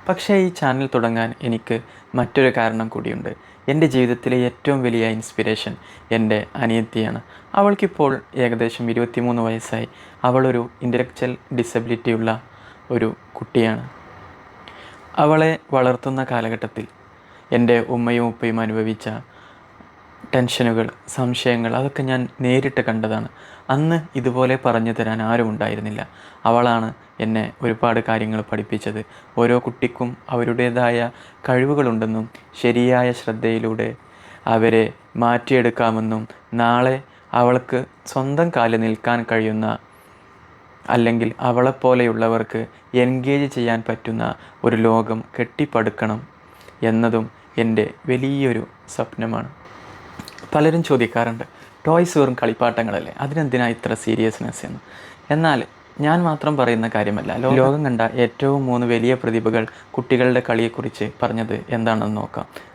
പക്ഷേ ഈ ചാനൽ തുടങ്ങാൻ എനിക്ക് മറ്റൊരു കാരണം കൂടിയുണ്ട്. എൻ്റെ ജീവിതത്തിലെ ഏറ്റവും വലിയ ഇൻസ്പിരേഷൻ എൻ്റെ അനിയത്തിയാണ്. അവൾക്കിപ്പോൾ ഏകദേശം 23 വയസ്സായി. അവളൊരു ഇൻ്റലക്ച്വൽ ഡിസബിലിറ്റി ഉള്ള ഒരു കുട്ടിയാണ്. അവളെ വളർത്തുന്ന കാലഘട്ടത്തിൽ എൻ്റെ ഉമ്മയും ഉപ്പയും അനുഭവിച്ച ടെൻഷനുകൾ, സംശയങ്ങൾ അതൊക്കെ ഞാൻ നേരിട്ട് കണ്ടതാണ്. അന്ന് ഇതുപോലെ പറഞ്ഞു തരാൻ ആരും ഉണ്ടായിരുന്നില്ല. അവളാണ് എന്നെ ഒരുപാട് കാര്യങ്ങൾ പഠിപ്പിച്ചത്. ഓരോ കുട്ടിക്കും അവരുടേതായ കഴിവുകളുണ്ടെന്നും ശരിയായ ശ്രദ്ധയിലൂടെ അവരെ മാറ്റിയെടുക്കാമെന്നും നാളെ അവൾക്ക് സ്വന്തം കാലിൽ നിൽക്കാൻ കഴിയുന്ന, അല്ലെങ്കിൽ അവളെപ്പോലെയുള്ളവർക്ക് എൻഗേജ് ചെയ്യാൻ പറ്റുന്ന ഒരു ലോകം കെട്ടിപ്പടുക്കണം എന്നതും എൻ്റെ വലിയൊരു സ്വപ്നമാണ്. പലരും ചോദിക്കാറുണ്ട്, ടോയ്സ് വെറും കളിപ്പാട്ടങ്ങളല്ലേ, അതിനെന്തിനാ ഇത്ര സീരിയസ്നെസ് എന്ന്. എന്നാൽ ഞാൻ മാത്രം പറയുന്ന കാര്യമല്ല. ലോകം കണ്ട ഏറ്റവും 3 വലിയ പ്രതിഭകൾ കുട്ടികളുടെ കളിയെക്കുറിച്ച് പറഞ്ഞത് എന്താണെന്ന് നോക്കാം.